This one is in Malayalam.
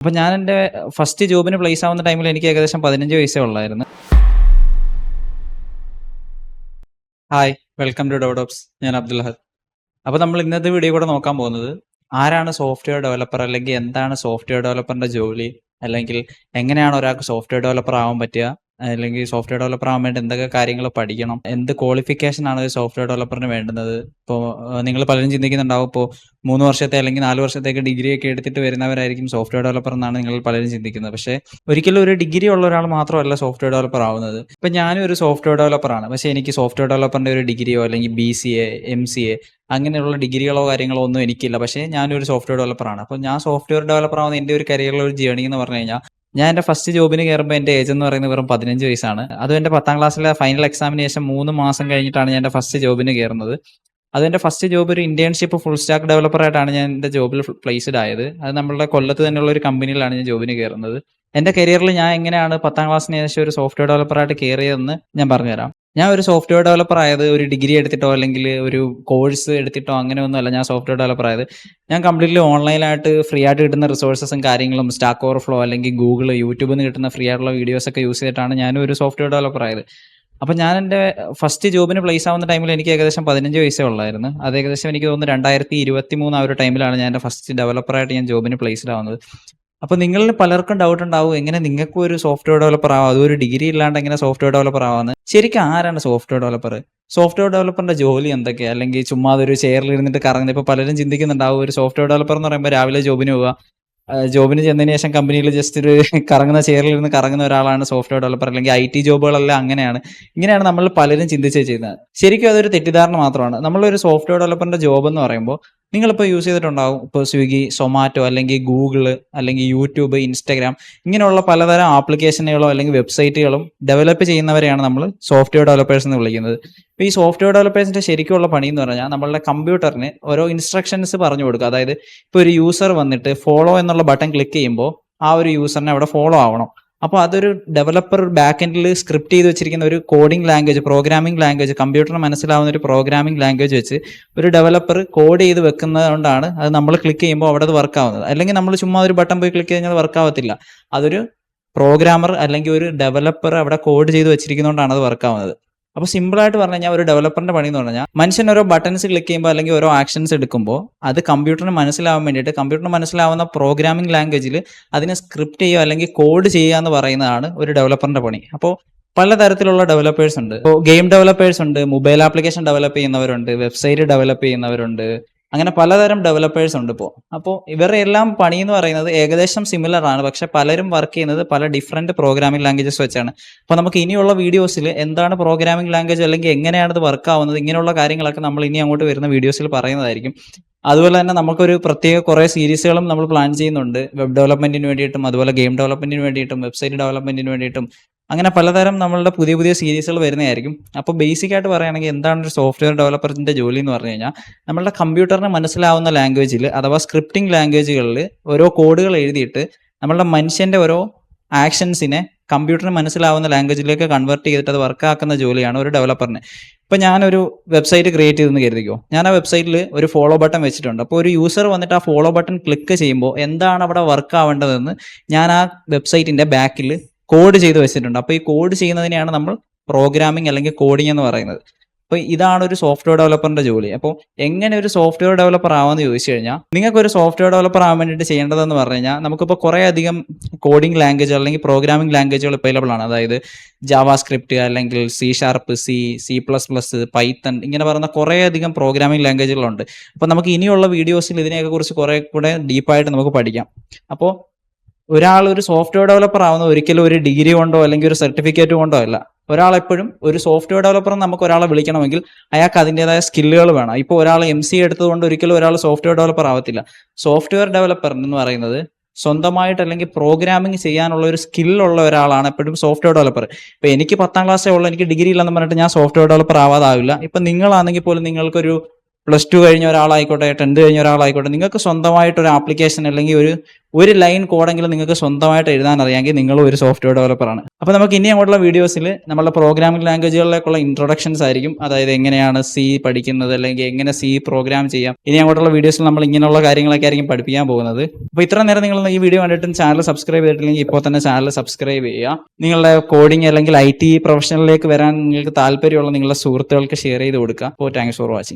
അപ്പോൾ ഞാൻ എൻ്റെ ഫസ്റ്റ് ജോബിന് പ്ലേസ് ആവുന്ന ടൈമിൽ എനിക്ക് ഏകദേശം 15 വയസ്സേ ഉള്ളായിരുന്നു. ഹായ്, വെൽക്കം ടു ഡെവഡോപ്സ്. ഞാൻ അബ്ദുൽഹദ്. അപ്പോൾ നമ്മൾ ഇന്നത്തെ വീഡിയോ കൂടെ നോക്കാൻ പോകുന്നത് ആരാണ് സോഫ്റ്റ്വെയർ ഡെവലപ്പർ, അല്ലെങ്കിൽ എന്താണ് സോഫ്റ്റ്വെയർ ഡെവലപ്പറിൻ്റെ ജോലി, അല്ലെങ്കിൽ എങ്ങനെയാണ് ഒരാൾക്ക് സോഫ്റ്റ്വെയർ ഡെവലപ്പർ ആവാൻ പറ്റുക, അല്ലെങ്കിൽ സോഫ്റ്റ്വെയർ ഡെവലപ്പർ ആവാൻ വേണ്ടി എന്തൊക്കെ കാര്യങ്ങൾ പഠിക്കണം, എന്ത് ക്വാളിഫിക്കേഷൻ ആണ് ഒരു സോഫ്റ്റ്വെയർ ഡെവലപ്പറിന് വേണ്ടുന്നത്. ഇപ്പോൾ നിങ്ങൾ പലരും ചിന്തിക്കുന്നുണ്ടാവും, ഇപ്പോൾ 3 വർഷത്തെ അല്ലെങ്കിൽ 4 വർഷത്തേക്ക് ഡിഗ്രി ഒക്കെ എടുത്തിട്ട് വരുന്നവരായിരിക്കും സോഫ്റ്റ്വെയർ ഡെവലപ്പർ എന്നാണ് നിങ്ങൾ പലരും ചിന്തിക്കുന്നത്. പക്ഷേ ഒരിക്കലും ഒരു ഡിഗ്രി ഉള്ള ഒരാൾ മാത്രമല്ല സോഫ്റ്റ്വെയർ ഡെവലപ്പർ ആവുന്നത്. ഇപ്പം ഞാനും ഒരു സോഫ്റ്റ്വെയർ ഡെവലപ്പറാണ്, പക്ഷേ എനിക്ക് സോഫ്റ്റ്വെയർ ഡെവലപ്പറിൻ്റെ ഒരു ഡിഗ്രിയോ അല്ലെങ്കിൽ BCA MCA അങ്ങനെയുള്ള ഡിഗ്രികളോ കാര്യങ്ങളോ ഒന്നും എനിക്കില്ല. പക്ഷേ ഞാനൊരു സോഫ്റ്റ്വെയർ ഡെവലപ്പറാണ്. അപ്പോൾ ഞാൻ സോഫ്റ്റ്വെയർ ഡെവലപ്പർ ആവുന്ന എൻ്റെ ഒരു കരിയറിലെ ഒരു ജേണി എന്ന് പറഞ്ഞു കഴിഞ്ഞാൽ, ഞാൻ എൻ്റെ ഫസ്റ്റ് ജോബിന് കയറുമ്പോൾ എൻ്റെ ഏജ് എന്ന് പറയുന്നത് വെറും 15 വയസ്സാണ്. അതും എൻ്റെ 10ാം ക്ലാസ്സിലെ ഫൈനൽ എക്സാമിന് ശേഷം 3 മാസം കഴിഞ്ഞിട്ടാണ് ഞാൻ എൻ്റെ ഫസ്റ്റ് ജോബിന് കയറുന്നത്. അത് എൻ്റെ ഫസ്റ്റ് ജോബ് ഒരു ഇന്റേൺഷിപ്പ് ഫുൾ സ്റ്റാക്ക് ഡെവലപ്പറായിട്ടാണ് ഞാൻ എൻ്റെ ജോബിൽ പ്ലേസ്ഡ് ആയത്. അത് നമ്മളുടെ കൊല്ലത്ത് തന്നെയുള്ള ഒരു കമ്പനിയിലാണ് ഞാൻ ജോബിന് കയറുന്നത്. എൻ്റെ കരിയറിൽ ഞാൻ എങ്ങനെയാണ് 10ാം ക്ലാസ്സിന് ശേഷം ഒരു സോഫ്റ്റ്വെയർ ഡെവലപ്പറായിട്ട് കയറിയതെന്ന് ഞാൻ പറഞ്ഞുതരാം. ഞാൻ ഒരു സോഫ്റ്റ്വെയർ ഡെവലപ്പർ ആയത് ഒരു ഡിഗ്രി എടുത്തിട്ടോ അല്ലെങ്കിൽ ഒരു കോഴ്സ് എടുത്തിട്ടോ അങ്ങനെയൊന്നുമല്ല ഞാൻ സോഫ്റ്റ്വെയർ ഡെവലപ്പർ ആയത്. ഞാൻ കംപ്ലീറ്റ്ലി ഓൺലൈനായിട്ട് ഫ്രീ ആയിട്ട് കിട്ടുന്ന റിസോഴ്സസും കാര്യങ്ങളും, സ്റ്റാക്ക് ഓവർഫ്ലോ അല്ലെങ്കിൽ ഗൂഗിൾ, യൂട്യൂബിൽ നിന്ന് കിട്ടുന്ന ഫ്രീ ആയിട്ടുള്ള വീഡിയോസൊക്കെ യൂസ് ചെയ്തിട്ടാണ് ഞാനും ഒരു സോഫ്റ്റ്വെയർ ഡെവലപ്പർ ആയത്. അപ്പോൾ ഞാൻ എൻ്റെ ഫസ്റ്റ് ജോബിന് പ്ലേസ് ആവുന്ന ടൈമിൽ എനിക്ക് ഏകദേശം 15 വയസ്സേ ഉള്ളായിരുന്നു. അത് ഏകദേശം എനിക്ക് തോന്നുന്നു 2023 ആ ഒരു ടൈമിലാണ് ഞാൻ എൻ്റെ ഫസ്റ്റ് ഡെവലപ്പറായിട്ട് ഞാൻ ജോബിന് പ്ലേസ്ഡ് ആവുന്നത്. അപ്പോൾ നിങ്ങളിൽ പലർക്കും ഡൗട്ട് ഉണ്ടാവും, എങ്ങനെ നിങ്ങൾക്കും ഒരു സോഫ്റ്റ്വെയർ ഡെവലപ്പർ ആവാം, അതൊരു ഡിഗ്രി ഇല്ലാണ്ട് എങ്ങനെ സോഫ്റ്റ്വെയർ ഡെവലപ്പർ ആവാന്ന്. ശരിക്കും ആരാണ് സോഫ്റ്റ്വെയർ ഡെവലപ്പർ? സോഫ്റ്റ്വെയർ ഡെവലപ്പറിന്റെ ജോലി എന്തൊക്കെയാണ്? അല്ലെങ്കിൽ ചുമ്മാ അതൊരു ചെയറിൽ ഇരുന്നിട്ട് കറങ്ങുന്നത്. ഇപ്പോൾ പലരും ചിന്തിക്കുന്നുണ്ടാവും, ഒരു സോഫ്റ്റ്വെയർ ഡെവലപ്പർ എന്ന് പറയുമ്പോൾ രാവിലെ ജോബിന് പോവുക, ജോബിന് ചെന്നതിന് ശേഷം കമ്പനിയിൽ ജസ്റ്റ് ഒരു കറങ്ങുന്ന ചെയറിൽ ഇരുന്ന് കറങ്ങുന്ന ഒരാളാണ് സോഫ്റ്റ്വെയർ ഡെവലപ്പർ, അല്ലെങ്കിൽ IT ജോബുകളെല്ലാം ഇങ്ങനെയാണ് നമ്മൾ പലരും ചിന്തിച്ച് ചെയ്യുന്നത്. ശരിക്കും അതൊരു തെറ്റിദ്ധാരണ മാത്രമാണ്. നമ്മളൊരു സോഫ്റ്റ്വെയർ ഡെവലപ്പറിന്റെ ജോബ് എന്ന് പറയുമ്പോൾ നിങ്ങളിപ്പോൾ യൂസ് ചെയ്തിട്ടുണ്ടാവും, ഇപ്പോൾ സ്വിഗ്ഗി, സൊമാറ്റോ, അല്ലെങ്കിൽ ഗൂഗിള്, അല്ലെങ്കിൽ യൂട്യൂബ്, ഇൻസ്റ്റഗ്രാം, ഇങ്ങനെയുള്ള പലതരം ആപ്ലിക്കേഷനുകളോ അല്ലെങ്കിൽ വെബ്സൈറ്റുകളും ഡെവലപ്പ് ചെയ്യുന്നവരെയാണ് നമ്മൾ സോഫ്റ്റ്വെയർ ഡെവലപ്പേഴ്സ് എന്ന് വിളിക്കുന്നത്. ഇപ്പോൾ ഈ സോഫ്റ്റ്വെയർ ഡെവലപ്പേഴ്സിന്റെ ശരിക്കുള്ള പണി എന്ന് പറഞ്ഞാൽ നമ്മളുടെ കമ്പ്യൂട്ടറിന് ഓരോ ഇൻസ്ട്രക്ഷൻസ് പറഞ്ഞു കൊടുക്കുക. അതായത് ഇപ്പോൾ ഒരു യൂസർ വന്നിട്ട് ഫോളോ എന്നുള്ള ബട്ടൺ ക്ലിക്ക് ചെയ്യുമ്പോൾ ആ ഒരു യൂസറിനെ അവിടെ ഫോളോ ആവണം. അപ്പോൾ അതൊരു ഡെവലപ്പർ ബാക്ക് എൻഡിൽ സ്ക്രിപ്റ്റ് ചെയ്ത് വെച്ചിരിക്കുന്ന ഒരു കോഡിംഗ് ലാംഗ്വേജ്, പ്രോഗ്രാമിംഗ് ലാംഗ്വേജ്, കമ്പ്യൂട്ടറിന് മനസ്സിലാവുന്ന ഒരു പ്രോഗ്രാമിംഗ് ലാംഗ്വേജ് വെച്ച് ഒരു ഡെവലപ്പർ കോഡ് ചെയ്ത് വെക്കുന്നത് കൊണ്ടാണ് അത് നമ്മൾ ക്ലിക്ക് ചെയ്യുമ്പോൾ അവിടെ അത് വർക്ക് ആവുന്നത്. അല്ലെങ്കിൽ നമ്മൾ ചുമ്മാ ഒരു ബട്ടൺ പോയി ക്ലിക്ക് കഴിഞ്ഞാൽ വർക്ക് ആവത്തില്ല. അതൊരു പ്രോഗ്രാമർ അല്ലെങ്കിൽ ഒരു ഡെവലപ്പർ അവിടെ കോഡ് ചെയ്ത് വെച്ചിരിക്കുന്നതുകൊണ്ടാണ് അത് വർക്ക് ആവുന്നത്. അപ്പോൾ സിമ്പിളായിട്ട് പറഞ്ഞു കഴിഞ്ഞാൽ ഒരു ഡെവലപ്പറിന്റെ പണി എന്ന് പറഞ്ഞാൽ, മനുഷ്യൻ ഓരോ ബട്ടൺസ് ക്ലിക്ക് ചെയ്യുമ്പോൾ അല്ലെങ്കിൽ ഓരോ ആക്ഷൻസ് എടുക്കുമ്പോൾ അത് കമ്പ്യൂട്ടറിന് മനസ്സിലാവാൻ വേണ്ടിയിട്ട് കമ്പ്യൂട്ടറിന് മനസ്സിലാവുന്ന പ്രോഗ്രാമിംഗ് ലാംഗ്വേജിൽ അതിനെ സ്ക്രിപ്റ്റ് ചെയ്യുക അല്ലെങ്കിൽ കോഡ് ചെയ്യുക എന്ന് പറയുന്നതാണ് ഒരു ഡെവലപ്പറിന്റെ പണി. അപ്പോൾ പലതരത്തിലുള്ള ഡെവലപ്പേഴ്സ് ഉണ്ട്. ഇപ്പോൾ ഗെയിം ഡെവലപ്പേഴ്സ് ഉണ്ട്, മൊബൈൽ ആപ്ലിക്കേഷൻ ഡെവലപ്പ് ചെയ്യുന്നവരുണ്ട്, വെബ്സൈറ്റ് ഡെവലപ്പ് ചെയ്യുന്നവരുണ്ട്, അങ്ങനെ പലതരം ഡെവലപ്പേഴ്സ് ഉണ്ട് ഇപ്പോൾ. അപ്പോൾ ഇവരുടെ എല്ലാം പണി എന്ന് പറയുന്നത് ഏകദേശം സിമിലർ ആണ്, പക്ഷെ പലരും വർക്ക് ചെയ്യുന്നത് പല ഡിഫറെന്റ് പ്രോഗ്രാമിംഗ് ലാംഗ്വേജസ് വെച്ചാണ്. അപ്പോൾ നമുക്ക് ഇനിയുള്ള വീഡിയോസിൽ എന്താണ് പ്രോഗ്രാമിംഗ് ലാംഗ്വേജ്, അല്ലെങ്കിൽ എങ്ങനെയാണ് ഇത് വർക്ക് ആവുന്നത്, ഇങ്ങനെയുള്ള കാര്യങ്ങളൊക്കെ നമ്മൾ ഇനി അങ്ങോട്ട് വരുന്ന വീഡിയോസിൽ പറയുന്നതായിരിക്കും. അതുപോലെ തന്നെ നമുക്കൊരു പ്രത്യേക കുറേ സീരീസുകളും നമ്മൾ പ്ലാൻ ചെയ്യുന്നുണ്ട്, വെബ് ഡെവലപ്മെന്റിന് വേണ്ടിയിട്ടും അതുപോലെ ഗെയിം ഡെവലപ്മെന്റിന് വേണ്ടിയിട്ടും വെബ്സൈറ്റ് ഡെവലപ്മെന്റിന് വേണ്ടിയിട്ടും. അങ്ങനെ പലതരം നമ്മളുടെ പുതിയ പുതിയ സീരീസുകൾ വരുന്നതായിരിക്കും. അപ്പോൾ ബേസിക് ആയിട്ട് പറയുകയാണെങ്കിൽ എന്താണ് ഒരു സോഫ്റ്റ്വെയർ ഡെവലപ്പറിന്റെ ജോലി എന്ന് പറഞ്ഞു കഴിഞ്ഞാൽ, നമ്മളുടെ കമ്പ്യൂട്ടറിന് മനസ്സിലാവുന്ന ലാംഗ്വേജിൽ അഥവാ സ്ക്രിപ്റ്റിംഗ് ലാംഗ്വേജുകളിൽ ഓരോ കോഡുകൾ എഴുതിയിട്ട് നമ്മളുടെ മനുഷ്യന്റെ ഓരോ ആക്ഷൻസിനെ കമ്പ്യൂട്ടറിന് മനസ്സിലാവുന്ന ലാംഗ്വേജിലേക്ക് കൺവേർട്ട് ചെയ്തിട്ട് അത് വർക്കാക്കുന്ന ജോലിയാണ് ഒരു ഡെവലപ്പറിന്. ഇപ്പം ഞാനൊരു വെബ്സൈറ്റ് ക്രിയേറ്റ് ചെയ്തെന്ന് കരുതിക്കോ, ഞാൻ ആ വെബ്സൈറ്റിൽ ഒരു ഫോളോ ബട്ടൺ വെച്ചിട്ടുണ്ട്. അപ്പോൾ ഒരു യൂസർ വന്നിട്ട് ആ ഫോളോ ബട്ടൺ ക്ലിക്ക് ചെയ്യുമ്പോൾ എന്താണ് അവിടെ വർക്ക് ആവേണ്ടതെന്ന് ഞാൻ ആ വെബ്സൈറ്റിന്റെ ബാക്കിൽ കോഡ് ചെയ്ത് വെച്ചിട്ടുണ്ട്. അപ്പോൾ ഈ കോഡ് ചെയ്യുന്നതിനെയാണ് നമ്മൾ പ്രോഗ്രാമിംഗ് അല്ലെങ്കിൽ കോഡിംഗ് എന്ന് പറയുന്നത്. അപ്പോൾ ഇതാണ് ഒരു സോഫ്റ്റ്വെയർ ഡെവലപ്പറിന്റെ ജോലി. അപ്പോൾ എങ്ങനെ ഒരു സോഫ്റ്റ്വെയർ ഡെവലപ്പർ ആവാമെന്ന് ചോദിച്ചു കഴിഞ്ഞാൽ, നിങ്ങൾക്കൊരു സോഫ്റ്റ്വെയർ ഡെവലപ്പർ ആവാൻ വേണ്ടിയിട്ട് ചെയ്യേണ്ടതെന്ന് പറഞ്ഞു കഴിഞ്ഞാൽ, നമുക്കിപ്പോൾ കുറേ അധികം കോഡിംഗ് ലാംഗ്വേജ് അല്ലെങ്കിൽ പ്രോഗ്രാമിംഗ് ലാംഗ്വേജുകൾ അവൈലബിൾ ആണ്. അതായത് ജാവാ സ്ക്രിപ്റ്റ്, അല്ലെങ്കിൽ C#, C++, പൈത്തൺ, ഇങ്ങനെ പറയുന്ന കുറേ അധികം പ്രോഗ്രാമിംഗ് ലാംഗ്വേജുകളുണ്ട്. അപ്പോൾ നമുക്ക് ഇനിയുള്ള വീഡിയോസിൽ ഇതിനെയൊക്കെ കുറിച്ച് കുറേ കൂടെ ഡീപ്പായിട്ട് നമുക്ക് പഠിക്കാം. അപ്പോൾ ഒരാൾ ഒരു സോഫ്റ്റ്വെയർ ഡെവലപ്പർ ആവുന്ന ഒരിക്കലും ഒരു ഡിഗ്രി കൊണ്ടോ അല്ലെങ്കിൽ ഒരു സർട്ടിഫിക്കറ്റ് കൊണ്ടോ അല്ല. ഒരാളെപ്പോഴും ഒരു സോഫ്റ്റ്വെയർ ഡെവലപ്പർ നമുക്ക് ഒരാളെ വിളിക്കണമെങ്കിൽ അയാൾക്ക് അതിൻ്റെതായ സ്കില്ലുകൾ വേണം. ഇപ്പോൾ ഒരാൾ MCA എടുത്തതുകൊണ്ട് ഒരിക്കലും ഒരാൾ സോഫ്റ്റ്വെയർ ഡെവലപ്പർ ആവത്തില്ല. സോഫ്റ്റ്വെയർ ഡെവലപ്പർ എന്ന് പറയുന്നത് സ്വന്തമായിട്ട് അല്ലെങ്കിൽ പ്രോഗ്രാമിംഗ് ചെയ്യാനുള്ള ഒരു സ്കില്ലുള്ള ഒരാളാണ് എപ്പോഴും സോഫ്റ്റ്വെയർ ഡെവലപ്പർ. ഇപ്പോൾ എനിക്ക് 10ാം ക്ലാസ്സേ ഉള്ളൂ, എനിക്ക് ഡിഗ്രി ഇല്ലെന്ന് പറഞ്ഞിട്ട് ഞാൻ സോഫ്റ്റ്വെയർ ഡെവലപ്പർ ആവാതാവില്ല. ഇപ്പം നിങ്ങളാണെങ്കിൽ പോലും നിങ്ങൾക്കൊരു +2 കഴിഞ്ഞ ഒരാളായിക്കോട്ടെ, 10th കഴിഞ്ഞ ഒരാളായിക്കോട്ടെ, നിങ്ങൾക്ക് സ്വന്തമായിട്ട് ഒരു ആപ്ലിക്കേഷൻ അല്ലെങ്കിൽ ഒരു ലൈൻ കോഡെങ്കിലും നിങ്ങൾക്ക് സ്വന്തമായിട്ട് എഴുതാൻ അറിയാമെങ്കിൽ നിങ്ങളും ഒരു സോഫ്റ്റ്വെയർ ഡെവലപ്പറാണ്. അപ്പോൾ നമുക്ക് ഇനി അങ്ങോട്ടുള്ള വീഡിയോസിൽ നമ്മളുടെ പ്രോഗ്രാമിംഗ് ലാംഗ്വേജുകളിലേക്കുള്ള ഇൻട്രൊഡക്ഷൻസ് ആയിരിക്കും. അതായത് എങ്ങനെയാണ് സി പഠിക്കുന്നത്, അല്ലെങ്കിൽ എങ്ങനെ സി പ്രോഗ്രാം ചെയ്യാം. ഇനി അങ്ങോട്ടുള്ള വീഡിയോസിൽ നമ്മൾ ഇങ്ങനെയുള്ള കാര്യങ്ങളൊക്കെ ആയിരിക്കും പഠിപ്പിക്കാൻ പോകുന്നത്. അപ്പോൾ ഇത്ര നേരം നിങ്ങൾ ഈ വീഡിയോ കണ്ടിട്ടും ചാനൽ സബ്സ്ക്രൈബ് ചെയ്തിട്ടില്ലെങ്കിൽ ഇപ്പോൾ തന്നെ ചാനൽ സബ്സ്ക്രൈബ് ചെയ്യുക. നിങ്ങളുടെ കോഡിംഗ് അല്ലെങ്കിൽ IT പ്രൊഫഷനിലേക്ക് വരാൻ നിങ്ങൾക്ക് താല്പര്യമുള്ള നിങ്ങളുടെ സുഹൃത്തുക്കൾക്ക് ഷെയർ ചെയ്ത് കൊടുക്കുക. അപ്പോൾ താങ്ക്സ് ഫോർ വാച്ചിങ്.